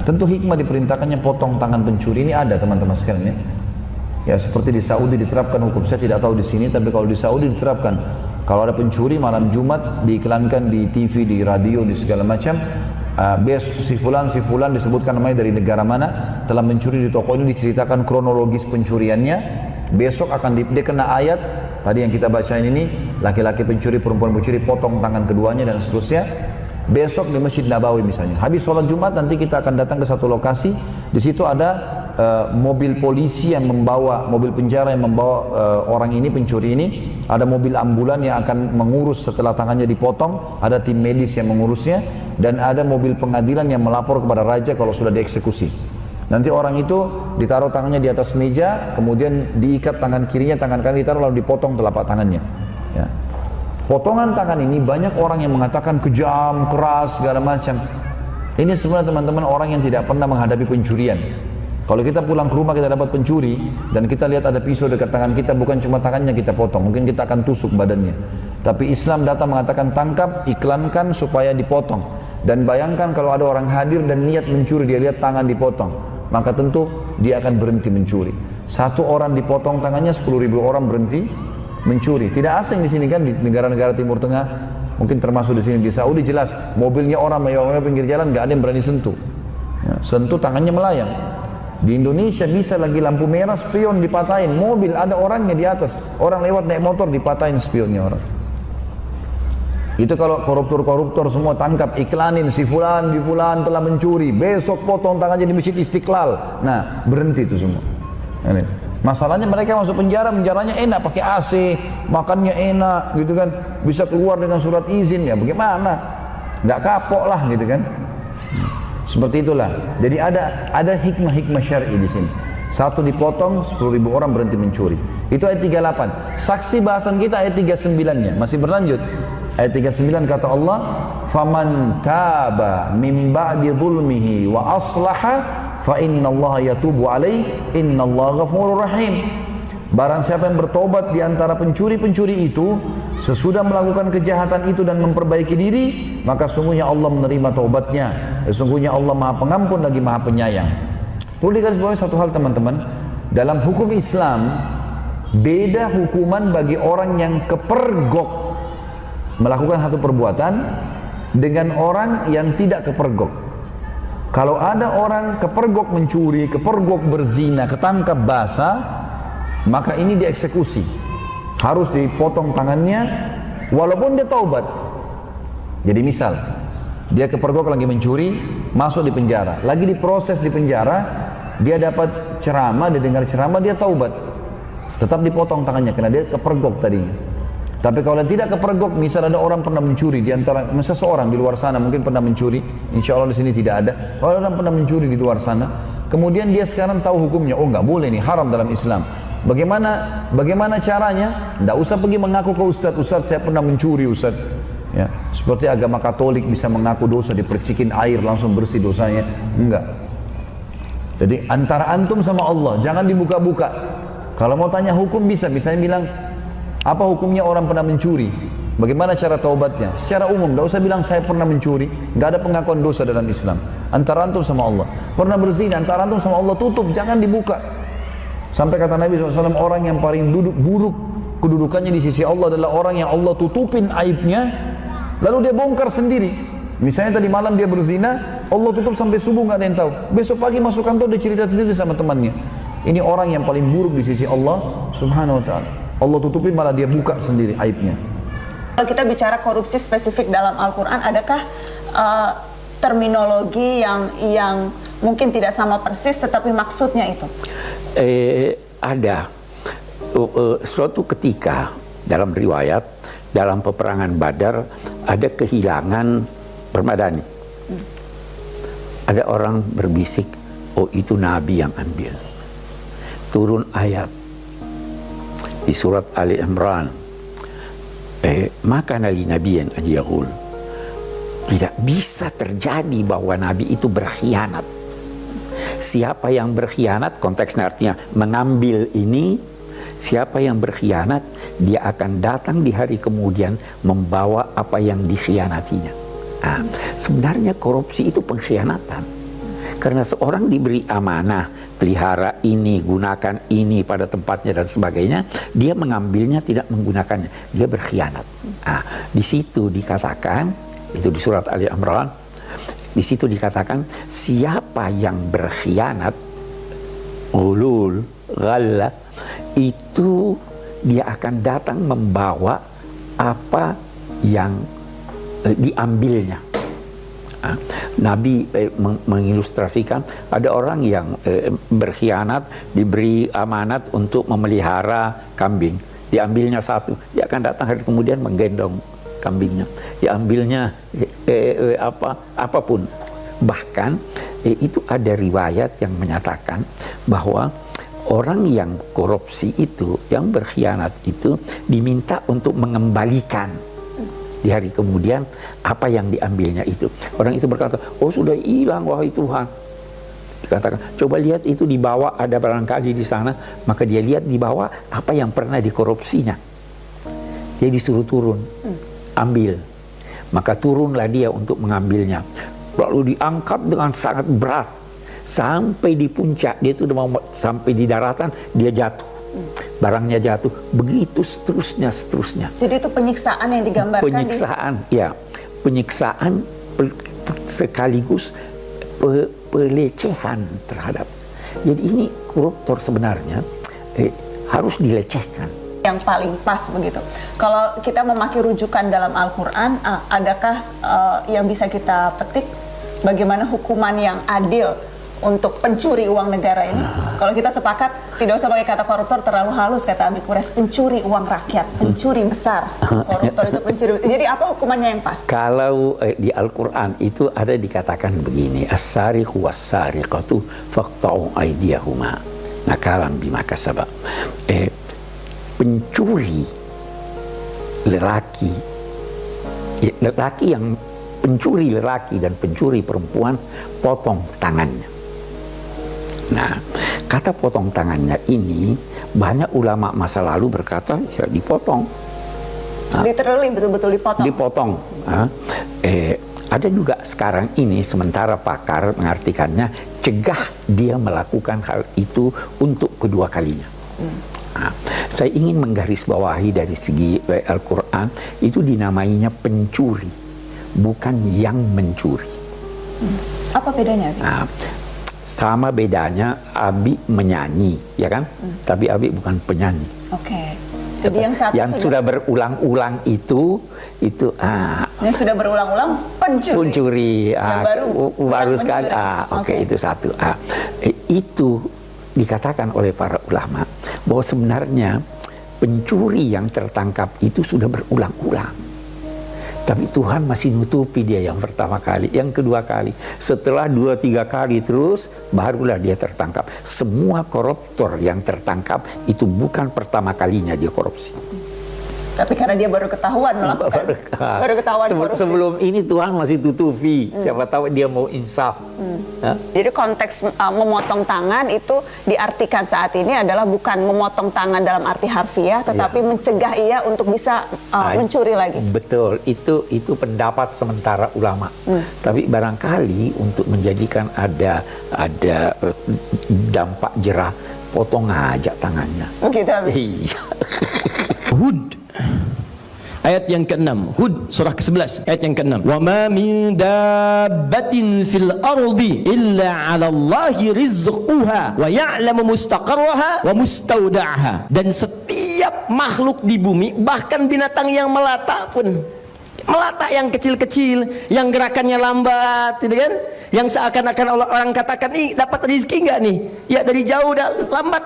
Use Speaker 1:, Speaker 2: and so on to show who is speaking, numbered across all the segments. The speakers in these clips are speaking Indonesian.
Speaker 1: tentu hikmah diperintahkannya potong tangan pencuri ini ada teman-teman sekalian ya. Ya seperti di Saudi diterapkan hukum, saya tidak tahu di sini, tapi kalau di Saudi diterapkan, kalau ada pencuri malam Jumat diiklankan di TV, di radio, di segala macam, si fulan disebutkan namanya dari negara mana telah mencuri di toko ini, diceritakan kronologis pencuriannya, besok akan dia kena ayat tadi yang kita bacain ini, laki-laki pencuri, perempuan pencuri, potong tangan keduanya dan seterusnya. Besok di Masjid Nabawi misalnya, habis sholat Jumat nanti kita akan datang ke satu lokasi, di situ ada mobil polisi yang membawa, mobil penjara yang membawa orang ini, pencuri ini, ada mobil ambulan yang akan mengurus setelah tangannya dipotong, ada tim medis yang mengurusnya, dan ada mobil pengadilan yang melapor kepada raja kalau sudah dieksekusi. Nanti orang itu ditaruh tangannya di atas meja, kemudian diikat tangan kirinya, tangan kanan ditaruh, lalu dipotong telapak tangannya. Ya. Potongan tangan ini banyak orang yang mengatakan kejam, keras, segala macam. Ini sebenarnya teman-teman orang yang tidak pernah menghadapi pencurian. Kalau kita pulang ke rumah kita dapat pencuri dan kita lihat ada pisau dekat tangan kita, bukan cuma tangannya kita potong, mungkin kita akan tusuk badannya. Tapi Islam datang mengatakan tangkap, iklankan supaya dipotong. Dan bayangkan kalau ada orang hadir dan niat mencuri, dia lihat tangan dipotong, maka tentu dia akan berhenti mencuri. Satu orang dipotong tangannya, 10.000 orang berhenti mencuri. Tidak asing di sini kan, di negara-negara Timur Tengah, mungkin termasuk di sini di Saudi jelas, mobilnya orang pinggir jalan nggak ada yang berani sentuh. Ya, sentuh tangannya melayang. Di Indonesia bisa lagi lampu merah, spion dipatahin, mobil ada orangnya di atas, orang lewat naik motor dipatahin spionnya orang. Itu kalau koruptor-koruptor semua tangkap, iklanin si fulan di fulan telah mencuri, besok potong tangannya di Masjid Istiqlal. Nah, berhenti itu semua. Ini. Masalahnya mereka masuk penjara, penjaranya enak, pakai AC, makannya enak, gitu kan, bisa keluar dengan surat izin, ya bagaimana? Nggak kapok lah, gitu kan? Seperti itulah. Jadi ada hikmah-hikmah syar'i di sini. Satu dipotong, 10.000 orang berhenti mencuri. Itu ayat 38. Saksi bahasan kita ayat 39-nya masih berlanjut. Ayat 39 kata Allah, "Faman taba min ba'di dzulmihi wa aslaha fa innallaha yatubu alaihi innallaha ghafurur rahim." Barang siapa yang bertobat di antara pencuri-pencuri itu sesudah melakukan kejahatan itu dan memperbaiki diri, maka sungguhnya Allah menerima taubatnya. Sesungguhnya Allah Maha Pengampun lagi Maha Penyayang. Perlu digarisbawahi satu hal teman-teman, dalam hukum Islam beda hukuman bagi orang yang kepergok melakukan satu perbuatan dengan orang yang tidak kepergok. Kalau ada orang kepergok mencuri, kepergok berzina, ketangkap basah, maka ini dieksekusi, harus dipotong tangannya walaupun dia taubat. Jadi misal dia kepergok lagi mencuri, masuk di penjara, lagi diproses di penjara, dia dapat ceramah, dia dengar ceramah, dia taubat, tetap dipotong tangannya karena dia kepergok tadinya. Tapi kalau dia tidak kepergok, misal ada orang pernah mencuri di antara seseorang di luar sana mungkin pernah mencuri, insya Allah di sini tidak ada. Kalau orang pernah mencuri di luar sana, kemudian dia sekarang tahu hukumnya, oh nggak boleh nih, haram dalam Islam. Bagaimana caranya? Tidak usah pergi mengaku ke Ustadz saya pernah mencuri Ustadz. Ya, seperti agama Katolik bisa mengaku dosa, dipercikin air langsung bersih dosanya. Enggak. Jadi antara antum sama Allah, jangan dibuka-buka. Kalau mau tanya hukum bisa, misalnya bilang, apa hukumnya orang pernah mencuri? Bagaimana cara taubatnya? Secara umum, tidak usah bilang saya pernah mencuri. Nggak ada pengakuan dosa dalam Islam. Antara antum sama Allah. Pernah berzina, antara antum sama Allah tutup, jangan dibuka. Sampai kata Nabi SAW, orang yang paling buruk kedudukannya di sisi Allah adalah orang yang Allah tutupin aibnya, lalu dia bongkar sendiri. Misalnya tadi malam dia berzina, Allah tutup sampai subuh nggak ada yang tahu. Besok pagi masuk kantor dia cerita sendiri sama temannya. Ini orang yang paling buruk di sisi Allah Subhanahu Wa Taala. Allah tutupin malah dia buka sendiri aibnya.
Speaker 2: Kalau kita bicara korupsi spesifik dalam Al-Quran, adakah terminologi yang mungkin tidak sama persis tetapi maksudnya itu?
Speaker 3: Ada suatu ketika dalam riwayat dalam peperangan Badar ada kehilangan permadani. Ada orang berbisik, oh itu Nabi yang ambil. Turun ayat di surat Ali Imran, maka nali nabiyan an yaqul, tidak bisa terjadi bahwa Nabi itu berkhianat. Siapa yang berkhianat, konteksnya artinya mengambil ini, siapa yang berkhianat, dia akan datang di hari kemudian membawa apa yang dikhianatinya. Nah, sebenarnya korupsi itu pengkhianatan. Karena seorang diberi amanah, pelihara ini, gunakan ini pada tempatnya dan sebagainya, dia mengambilnya tidak menggunakannya, dia berkhianat. Nah, di situ dikatakan, itu di surat Ali Imran, di situ dikatakan siapa yang berkhianat, ghulul, ghalla, itu dia akan datang membawa apa yang diambilnya. Nabi mengilustrasikan ada orang yang berkhianat, diberi amanat untuk memelihara kambing, diambilnya satu, dia akan datang hari kemudian menggendong kambingnya, diambilnya apapun. Bahkan itu ada riwayat yang menyatakan bahwa orang yang korupsi itu, yang berkhianat itu diminta untuk mengembalikan di hari kemudian apa yang diambilnya itu. Orang itu berkata, oh sudah hilang wahai Tuhan. Dikatakan, coba lihat itu di bawah ada barangkali di sana. Maka dia lihat di bawah apa yang pernah dikorupsinya. Dia disuruh turun, ambil. Maka turunlah dia untuk mengambilnya. Lalu diangkat dengan sangat berat. Sampai di puncak, dia sudah mau sampai di daratan, dia jatuh. Barangnya jatuh, begitu seterusnya.
Speaker 2: Jadi itu penyiksaan yang digambarkan.
Speaker 3: Penyiksaan, ya, penyiksaan sekaligus pelecehan terhadap. Jadi ini koruptor sebenarnya harus dilecehkan.
Speaker 2: Yang paling pas begitu. Kalau kita memakai rujukan dalam Al-Quran, adakah yang bisa kita petik bagaimana hukuman yang adil untuk pencuri uang negara ini? Kalau kita sepakat tidak usah pakai kata koruptor, terlalu halus kata Abi Quraish, pencuri uang rakyat, pencuri besar. Koruptor itu pencuri. Jadi apa hukumannya yang pas?
Speaker 3: Kalau di Al-Quran itu ada dikatakan begini, as-sariqu was-sariqatu faqta'u aydiyahuma nakalan bima kasaba. Pencuri lelaki yang pencuri lelaki dan pencuri perempuan, potong tangannya. Nah, kata potong tangannya ini banyak ulama masa lalu berkata ya dipotong.
Speaker 2: Literally betul-betul dipotong.
Speaker 3: Dipotong. Ada juga sekarang ini sementara pakar mengartikannya cegah dia melakukan hal itu untuk kedua kalinya. Nah, saya ingin menggarisbawahi dari segi Al-Quran itu dinamainya pencuri, bukan yang mencuri.
Speaker 2: Apa bedanya?
Speaker 3: Nah, sama bedanya Abi menyanyi, ya kan? Tapi Abi bukan penyanyi.
Speaker 2: Oke. Jadi yang
Speaker 3: sudah berulang-ulang itu
Speaker 2: yang sudah berulang-ulang pencuri.
Speaker 3: Baru sekali. Oke, itu satu. Itu dikatakan oleh para ulama bahwa sebenarnya pencuri yang tertangkap itu sudah berulang-ulang. Tapi Tuhan masih nutupi dia yang pertama kali, yang kedua kali. Setelah 2-3 kali terus, barulah dia tertangkap. Semua koruptor yang tertangkap itu bukan pertama kalinya dia korupsi.
Speaker 2: Tapi karena dia baru ketahuan melakukan, baru ketahuan korupsi.
Speaker 3: Sebelum ini Tuhan masih tutupi, siapa tahu dia mau insaf.
Speaker 2: Jadi konteks memotong tangan itu diartikan saat ini adalah bukan memotong tangan dalam arti harfiah, tetapi mencegah ia untuk bisa mencuri lagi. Betul,
Speaker 3: itu pendapat sementara ulama. Tapi barangkali untuk menjadikan ada dampak jerah, potong aja tangannya.
Speaker 2: Begitu.
Speaker 3: Iya.
Speaker 4: Hud ayat yang ke-6, Hud surah ke-11 ayat yang ke-6, wa ma min dabbatin fil ardi illa 'ala Allahi rizquha wa ya'lamu mustaqarraha wa mustaudaha. Dan setiap makhluk di bumi, bahkan binatang yang melata pun, melata yang kecil-kecil, yang gerakannya lambat, gitu kan? Yang seakan-akan orang katakan, nih dapat rezeki nggak nih? Ya dari jauh dah lambat,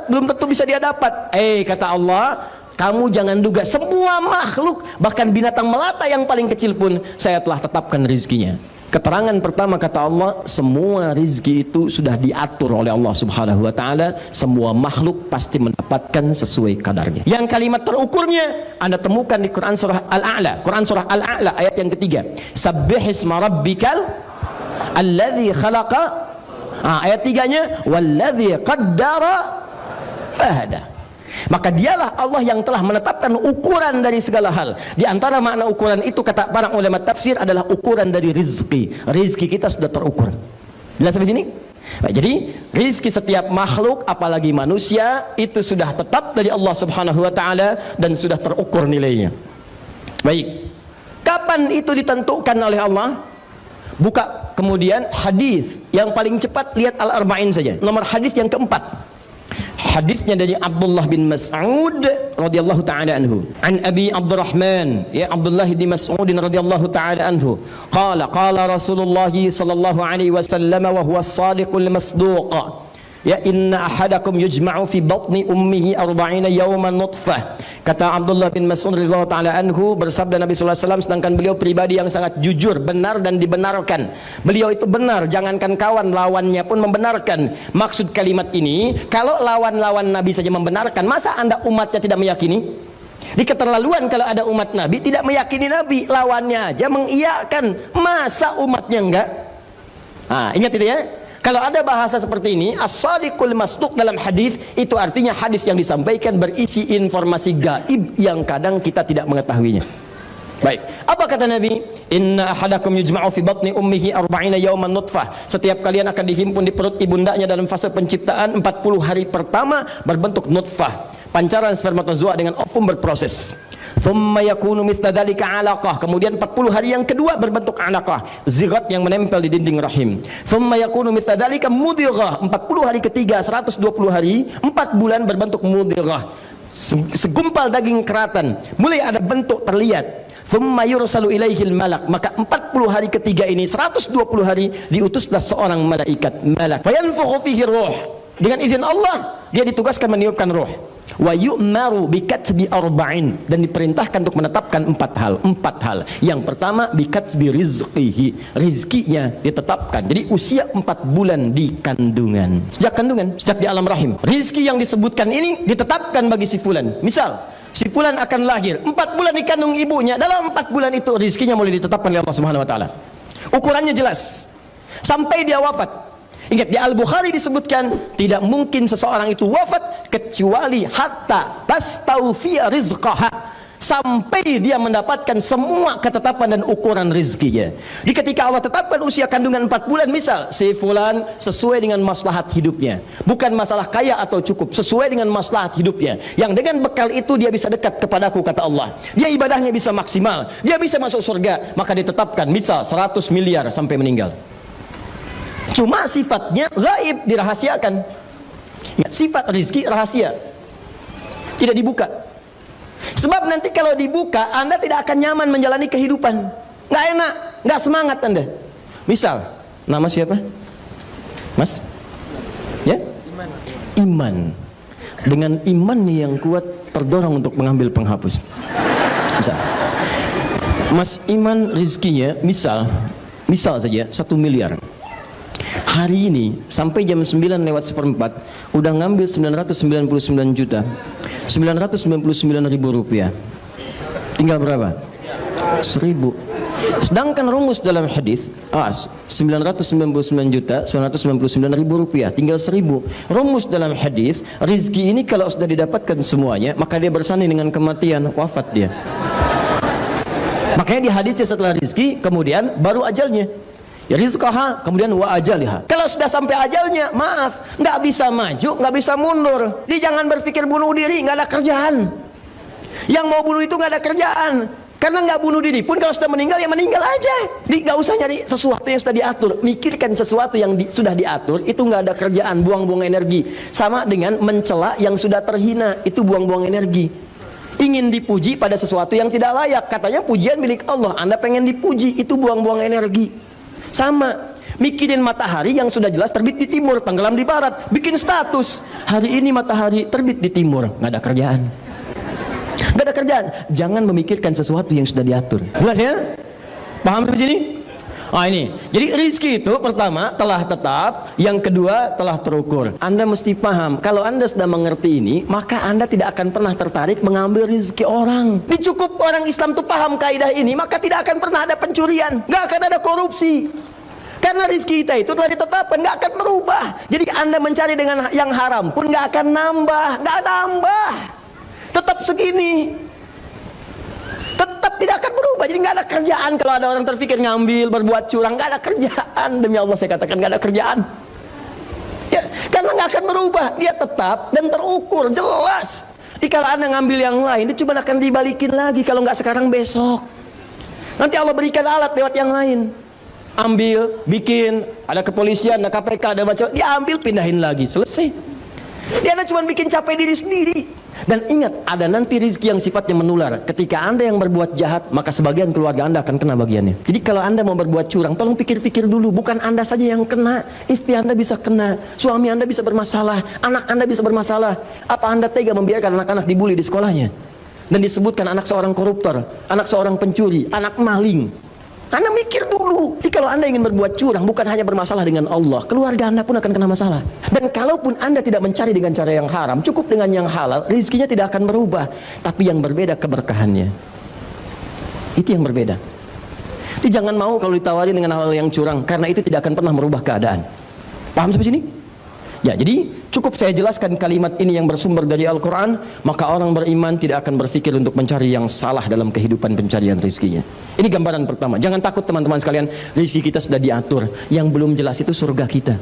Speaker 4: belum tentu bisa dia dapat. Kata Allah, kamu jangan duga, semua makhluk, bahkan binatang melata yang paling kecil pun saya telah tetapkan rezekinya. Keterangan pertama kata Allah, semua rezeki itu sudah diatur oleh Allah Subhanahu wa taala, semua makhluk pasti mendapatkan sesuai kadarnya. Yang kalimat terukurnya Anda temukan di Quran surah Al-A'la, Quran surah Al-A'la ayat yang ketiga. Sabbihisma rabbikal alladzi khalaqa. Ayat tiganya walladzi qaddara fahada. Maka dialah Allah yang telah menetapkan ukuran dari segala hal. Di antara makna ukuran itu, kata para ulama tafsir, adalah ukuran dari rizki. Rizki kita sudah terukur. Jelas sampai sini? Baik, jadi rizki setiap makhluk, apalagi manusia, itu sudah tetap dari Allah Subhanahu wa ta'ala dan sudah terukur nilainya. Baik, kapan itu ditentukan oleh Allah? Buka kemudian hadis yang paling cepat, lihat Al-Arba'in saja. Nomor hadis yang keempat. Hadisnya dari Abdullah bin Mas'ud radhiyallahu taala anhu. An Abi Abdurrahman, ya Abdullah bin Mas'ud radhiyallahu taala anhu, qala Rasulullah sallallahu alaihi wasallam wa huwa as-sadiqul masduq. Ya inna ahadakum yujma'u fi batni ummihi 40 yawman nutfah. Kata Abdullah bin Mas'ud radhiyallahu taala anhu, bersabda Nabi sallallahu alaihi wasallam, sedangkan beliau pribadi yang sangat jujur, benar dan dibenarkan. Beliau itu benar, jangankan kawan, lawannya pun membenarkan. Maksud kalimat ini, kalau lawan-lawan Nabi saja membenarkan, masa Anda umatnya tidak meyakini? Di keterlaluan kalau ada umat Nabi tidak meyakini Nabi, lawannya aja mengiyakan, masa umatnya enggak? Nah, ingat itu ya. Kalau ada bahasa seperti ini, as-sadiqul masduq dalam hadis, itu artinya hadis yang disampaikan berisi informasi gaib yang kadang kita tidak mengetahuinya. Baik, apa kata Nabi? Inna ahadakum yujma'u fi batni ummihi 40 yawman nutfah. Setiap kalian akan dihimpun di perut ibundanya dalam fase penciptaan 40 hari pertama berbentuk nutfah, pancaran spermatozoa dengan ovum berproses. Thumma yakunu mithla dzalika 'alaqah. Kemudian 40 hari yang kedua berbentuk 'alaqah, zigot yang menempel di dinding rahim. Thumma yakunu mithla dzalika mudghah. 40 hari ketiga, 120 hari, 4 bulan berbentuk mudghah, segumpal daging keratan, mulai ada bentuk terlihat. Thumma yursalu ilaihil malak. Maka 40 hari ketiga ini, 120 hari, diutuslah seorang malaikat, malak. Fayanfukhu fihi ruh. Dengan izin Allah, dia ditugaskan meniupkan ruh. Wa yu'maru bikatsbi arba'in, dan diperintahkan untuk menetapkan 4 hal. Yang pertama, bikatsbi rizqihi, rizkinya ditetapkan. Jadi usia 4 bulan di kandungan. Sejak kandungan, sejak di alam rahim. Rizki yang disebutkan ini ditetapkan bagi si fulan. Misal, si fulan akan lahir 4 bulan di kandung ibunya. Dalam 4 bulan itu rizkinya mulai ditetapkan oleh Allah Subhanahu wa taala. Ukurannya jelas sampai dia wafat. Ingat, di Al-Bukhari disebutkan tidak mungkin seseorang itu wafat kecuali hatta tastawfiya rizqaha, sampai dia mendapatkan semua ketetapan dan ukuran rizkinya. Di ketika Allah tetapkan usia kandungan 4 bulan, misal si fulan sesuai dengan maslahat hidupnya, bukan masalah kaya atau cukup, sesuai dengan maslahat hidupnya, yang dengan bekal itu dia bisa dekat kepadaku, kata Allah, dia ibadahnya bisa maksimal, dia bisa masuk surga, maka ditetapkan misal 100 miliar sampai meninggal. Cuma sifatnya gaib, dirahasiakan. Sifat rizki rahasia, tidak dibuka. Sebab nanti kalau dibuka, Anda tidak akan nyaman menjalani kehidupan, nggak enak, nggak semangat Anda. Misal, nama siapa? Mas? Ya? Iman. Dengan iman yang kuat terdorong untuk mengambil penghapus. Misal, Mas Iman rizkinya misal saja 1 miliar. Hari ini sampai jam 9:04 udah ngambil 999 juta 999 ribu rupiah. Tinggal berapa? 1000. Sedangkan rumus dalam hadis 999 juta 999 ribu rupiah, tinggal 1000. Rumus dalam hadis, rizki ini kalau sudah didapatkan semuanya, maka dia bersanding dengan kematian, wafat dia. Makanya di hadisnya setelah rizki kemudian baru ajalnya. Ya rizqaha, kemudian wa ajaliha. Kalau sudah sampai ajalnya, maaf, nggak bisa maju, nggak bisa mundur. Jadi jangan berpikir bunuh diri, nggak ada kerjaan. Yang mau bunuh itu nggak ada kerjaan, karena nggak bunuh diri pun kalau sudah meninggal, ya meninggal aja. Jadi nggak usah nyari sesuatu yang sudah diatur, mikirkan sesuatu yang sudah diatur, itu nggak ada kerjaan, buang-buang energi. Sama dengan mencela yang sudah terhina, itu buang-buang energi. Ingin dipuji pada sesuatu yang tidak layak, katanya pujian milik Allah, Anda pengen dipuji, itu buang-buang energi. Sama, mikirin matahari yang sudah jelas terbit di timur, tenggelam di barat, bikin status, hari ini matahari terbit di timur, nggak ada kerjaan. Nggak ada kerjaan. Jangan memikirkan sesuatu yang sudah diatur. Jelas ya? Paham sampai sini? Ini. Jadi rizki itu pertama telah tetap, yang kedua telah terukur. Anda mesti paham, kalau Anda sudah mengerti ini, maka Anda tidak akan pernah tertarik mengambil rizki orang. Ini cukup orang Islam tuh paham kaidah ini, maka tidak akan pernah ada pencurian, nggak akan ada korupsi. Karena rezeki kita itu telah ditetapkan, nggak akan berubah. Jadi Anda mencari dengan yang haram pun nggak akan nambah, nggak nambah. Tetap segini. Tetap tidak akan berubah. Jadi nggak ada kerjaan kalau ada orang terpikir ngambil, berbuat curang, nggak ada kerjaan. Demi Allah saya katakan nggak ada kerjaan. Ya, karena nggak akan berubah. Dia tetap dan terukur, jelas. Kalau Anda ngambil yang lain, itu cuma akan dibalikin lagi. Kalau nggak sekarang, besok. Nanti Allah berikan alat lewat yang lain. Ambil, bikin, ada kepolisian, ada KPK, ada macam, diambil, pindahin lagi, selesai. Dia cuma bikin capek diri sendiri. Dan ingat, ada nanti rezeki yang sifatnya menular. Ketika Anda yang berbuat jahat, maka sebagian keluarga Anda akan kena bagiannya. Jadi kalau Anda mau berbuat curang, tolong pikir-pikir dulu. Bukan Anda saja yang kena, istri Anda bisa kena, suami Anda bisa bermasalah, anak Anda bisa bermasalah. Apa Anda tega membiarkan anak-anak dibully di sekolahnya? Dan disebutkan anak seorang koruptor, anak seorang pencuri, anak maling. Anda mikir dulu. Jadi kalau Anda ingin berbuat curang, bukan hanya bermasalah dengan Allah, keluarga Anda pun akan kena masalah. Dan kalaupun Anda tidak mencari dengan cara yang haram, cukup dengan yang halal, rezekinya tidak akan berubah. Tapi yang berbeda keberkahannya. Itu yang berbeda. Jadi jangan mau kalau ditawari dengan hal yang curang, karena itu tidak akan pernah merubah keadaan. Paham sampai sini? Ya, jadi cukup saya jelaskan kalimat ini yang bersumber dari Al-Quran, maka orang beriman tidak akan berpikir untuk mencari yang salah dalam kehidupan pencarian rezekinya. Ini gambaran pertama. Jangan takut teman-teman sekalian, rezeki kita sudah diatur. Yang belum jelas itu surga kita.